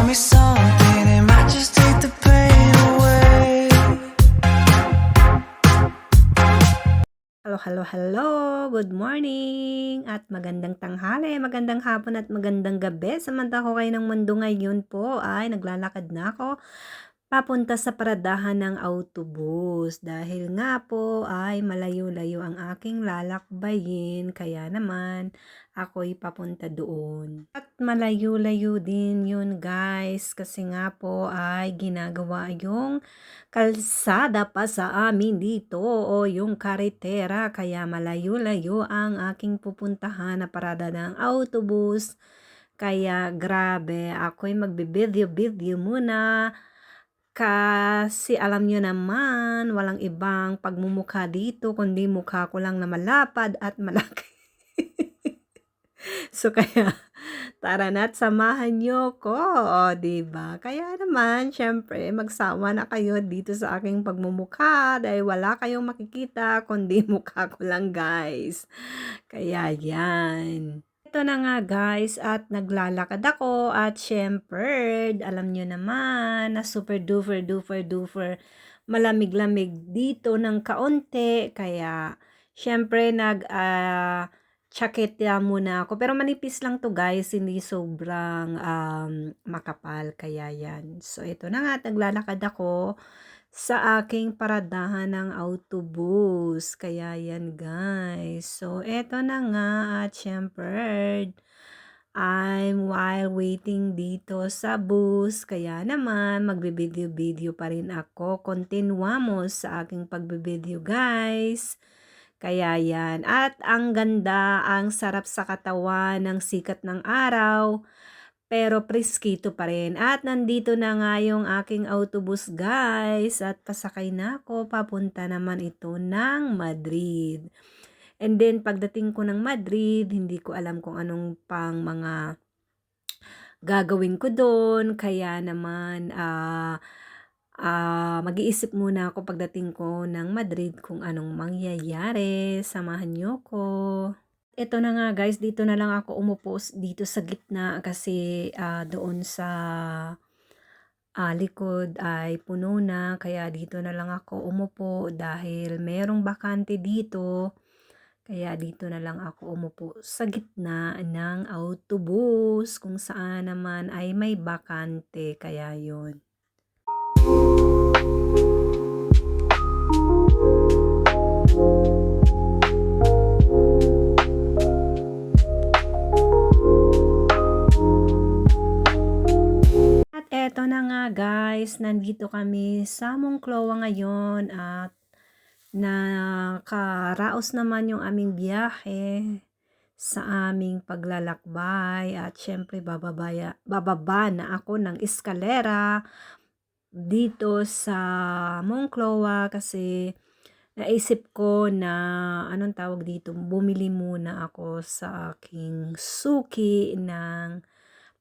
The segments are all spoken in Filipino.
me something, it might just take the pain away. Hello, hello, hello! Good morning! At magandang tanghali, magandang hapon at magandang gabi. Samantala ko kayo ng mundo ngayon po ay naglalakad na ako papunta sa paradahan ng autobus. Dahil nga po ay malayo-layo ang aking lalakbayin, kaya naman ako'y papunta doon. At malayo-layo din yun guys, kasi nga po ay ginagawa yung kalsada pa sa amin dito o yung karetera, kaya malayo-layo ang aking pupuntahan na parada ng autobus. Kaya grabe, ako'y magbe-video muna kasi alam nyo naman walang ibang pagmumukha dito kundi mukha ko lang na malapad at malaki. So kaya tara na't samahan niyo ko, o 'di ba? Kaya naman siyempre magsawa na kayo dito sa aking pagmumukha dahil wala kayong makikita kundi mukha ko lang, guys. Kaya 'yan. Ito na nga guys at naglalakad ako at siyempre alam niyo naman na super duper duper duper malamig-lamig dito ng kaunti, kaya siyempre tiyaketya muna ako. Pero manipis lang 'to guys, hindi sobrang, makapal, kaya 'yan. So ito na nga at naglalakad ako sa aking paradahan ng autobus, kaya 'yan guys. So eto na nga at siyempre while waiting dito sa bus, kaya naman magvi-video-video pa rin ako. Continuamos sa aking pagvi-video guys. Kaya yan. At ang ganda, ang sarap sa katawan ng sikat ng araw, pero preskito pa rin. At nandito na nga yung aking autobus guys. At pasakay na ako, papunta naman ito ng Madrid. And then pagdating ko ng Madrid, hindi ko alam kung anong pang mga gagawin ko doon. Kaya naman, mag-iisip muna ako pagdating ko ng Madrid kung anong mangyayari. Samahan niyo ko. Ito na nga guys, dito na lang ako umupo dito sa gitna kasi doon sa likod ay puno na, kaya dito na lang ako umupo dahil merong bakante dito. Kaya dito na lang ako umupo sa gitna ng autobus kung saan naman ay may bakante, kaya yon. At eto na nga guys, nandito kami sa Monclova ngayon at nakaraos naman yung aming biyahe sa aming paglalakbay at syempre bababa na ako ng eskalera dito sa Monclova kasi naisip ko na anong tawag dito, bumili muna ako sa aking suki ng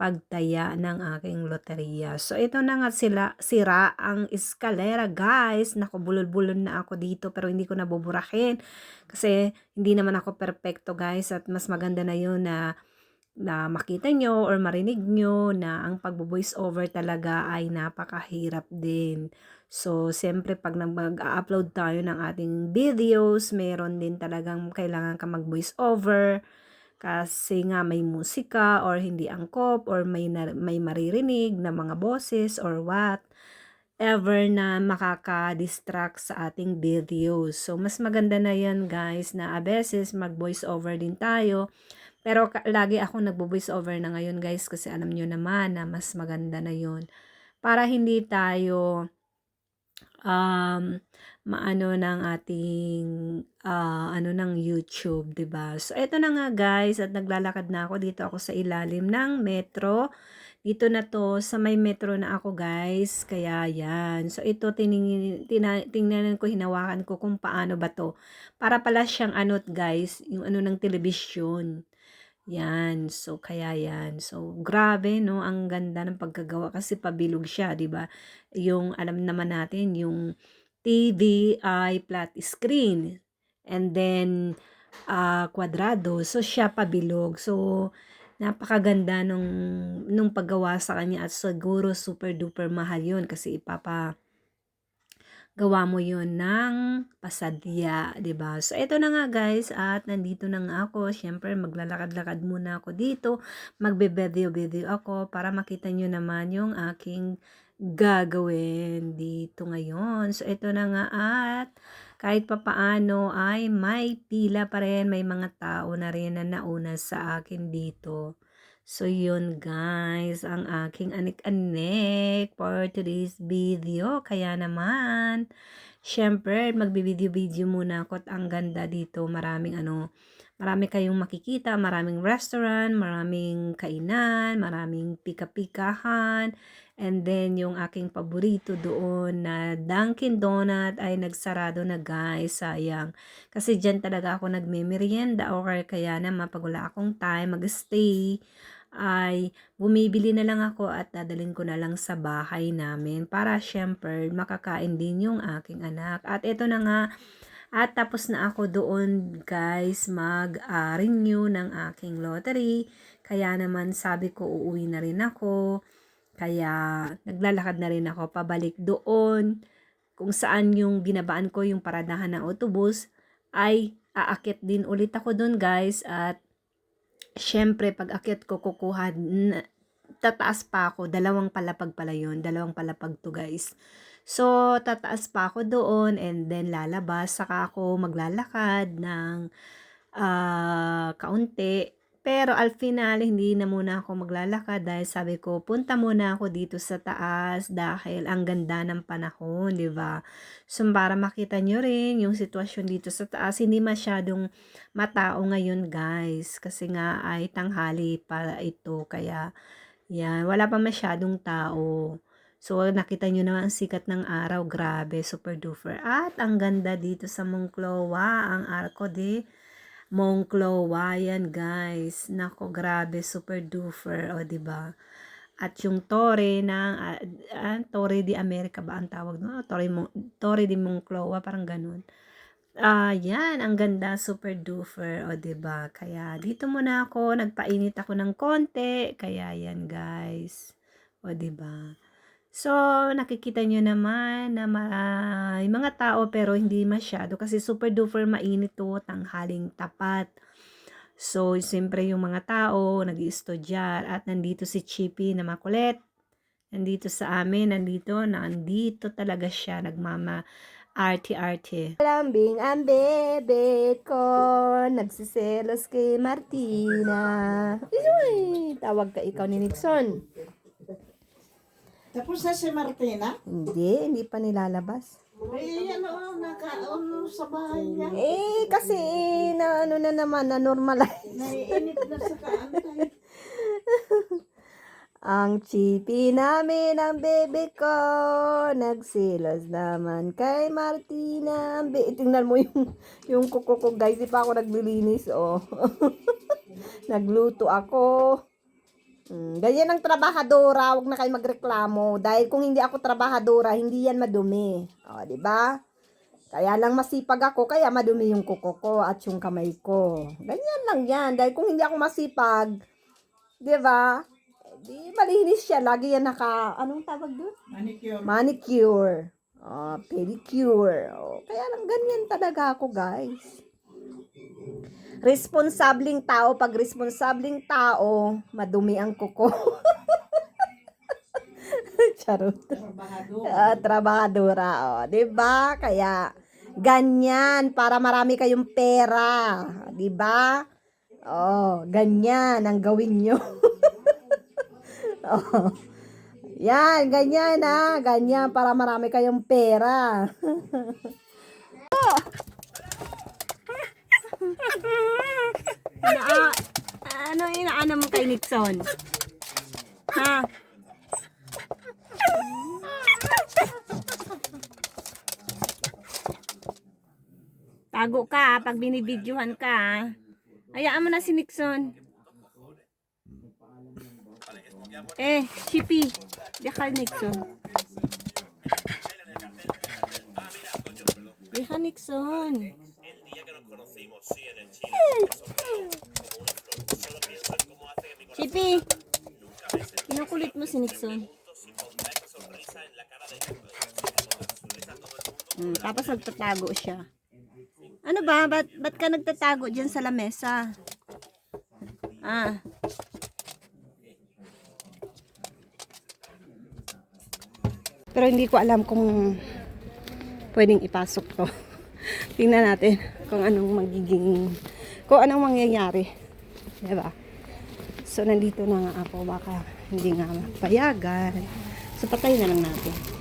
pagtaya ng aking loteriya. So ito na nga sira ang eskalera guys. Naku, bulol-bulol na ako dito pero hindi ko nabuburahin kasi hindi naman ako perfecto guys, at mas maganda na yun na makita nyo or marinig nyo na ang pagbo-voice over talaga ay napakahirap din. So siyempre pag mag-upload tayo ng ating videos, meron din talagang kailangan ka mag-voice over kasi nga may musika or hindi angkop or may maririnig na mga boses or what ever na makaka-distract sa ating videos. So mas maganda na yan guys na a beses mag voice over din tayo. Pero lagi ako nagbo-voice over na ngayon guys kasi alam nyo naman na mas maganda na yun para hindi tayo maano ng ating ano ng YouTube, 'di ba? So eto na nga guys at naglalakad na ako, dito ako sa ilalim ng metro. Dito na to sa may metro na ako guys, kaya yan. So ito tingnan ko, hinawakan ko kung paano ba to. Para pala siyang ano guys, yung ano ng telebisyon. Yan, so kaya yan. So grabe no, ang ganda ng pagkagawa kasi pabilog siya, 'di ba? Yung alam naman natin yung TV ay flat screen and then kwadrado. So siya pabilog. So napakaganda nung paggawa sa kanya at siguro super duper mahal yun kasi gawa mo yun ng pasadya, 'di ba? So, ito na nga guys at nandito na nga ako. Siyempre, maglalakad-lakad muna ako dito. Magbe-video-video ako para makita nyo naman yung aking gagawin dito ngayon. So, ito na nga at kahit papaano ay may pila pa rin, may mga tao na rin na nauna sa akin dito. So, yun guys, ang aking anik-anik for today's video. Kaya naman, syempre, magbi-video-video muna ako at ang ganda dito. Marami kayong makikita, maraming restaurant, maraming kainan, maraming pika-pikahan. And then, yung aking paborito doon na Dunkin Donut ay nagsarado na guys. Sayang. Kasi dyan talaga ako nagme-merienda or kaya naman pag wala akong time, mag-stay ay bumibili na lang ako at dadalhin ko na lang sa bahay namin para syempre makakain din yung aking anak. At ito na nga, at tapos na ako doon guys mag-renew ng aking lottery. Kaya naman sabi ko uuwi na rin ako. Kaya naglalakad na rin ako pabalik doon kung saan yung binabaan ko yung paradahan ng autobus ay aakit din ulit ako doon guys at syempre, pag akyat ko, tataas pa ako. Dalawang palapag pala yun. Dalawang palapag to, guys. So, tataas pa ako doon and then lalabas. Saka ako maglalakad ng kaunti. Pero al final, hindi na muna ako maglalakad dahil sabi ko, punta muna ako dito sa taas dahil ang ganda ng panahon, di ba? So, para makita nyo rin yung sitwasyon dito sa taas, hindi masyadong matao ngayon, guys. Kasi nga ay tanghali pa ito, kaya yan, wala pa masyadong tao. So, nakita nyo naman ang sikat ng araw, grabe, super duper. At ang ganda dito sa Monclova, ang arko de Monclova, yan guys. Nako, grabe, super duper, o diba? At yung Torre ng Torre de America ba ang tawag no? Torre de Monclova, parang ganun. Yan, ang ganda, super duper, o diba? Kaya dito muna ako, nagpainit ako ng konti, kaya yan guys. O diba? So, nakikita nyo naman na may mga tao pero hindi masyado kasi super duper mainit to, tanghaling tapat. So, siyempre yung mga tao, nag-iistudyar at nandito si Chippy na makulit. Nandito sa amin, nandito talaga siya, nagmama arte-arte. Lambing ang bebe ko, nagsiselos kay Martina. Uy, tawag ka ikaw ni Nixon. Tapos na si Martina? Hindi pa nilalabas. Nakaon sa bahay niya. Kasi na naman, na normalize. Naiinip na sa kaantay. Ang chipi namin, ang bebe ko, nagsilos naman kay Martina. Tingnan mo yung kuko ko guys, di pa ako naglilinis, oh. Nagluto ako. Ganyan ang trabahadora, wag na kayo magreklamo. Dahil kung hindi ako trabahadora, hindi yan madumi. O, di ba? Kaya lang masipag ako, kaya madumi yung kuko ko at yung kamay ko. Ganyan lang yan. Dahil kung hindi ako masipag, di ba? Di malinis siya. Lagi yan anong tawag doon? Manicure. Manicure. Pedicure. Kaya lang ganyan talaga ako, guys. Responsabling tao, pag responsabling tao, madumi ang kuko. Charot. Trabahadora, 'di ba? Kaya ganyan para marami kayong pera, 'di ba? Ganyan ang gawin nyo. Yan, ganyan ganyan para marami kayong pera. Ano mo kay Nixon? Ha? Tago ka pag binibidyohan ka. Hayaan mo na si Nixon. Chippy. Diyan Nixon. Diyan Nixon. El día que nos conocimos, sí, en el Chile, somos como una flor. Solo pienso en cómo hace que mi Chippy! Kinukulit mo si Nixon. Tapos nagtatago siya. Ano ba? Ba't ka nagtatago dyan sa lamesa? Ah. Pero hindi ko alam kung pwedeng ipasok to. Tingnan natin kung anong mangyayari. Diba? So, nandito na nga ako. Baka hindi nga mapayagan. So, patay na lang natin.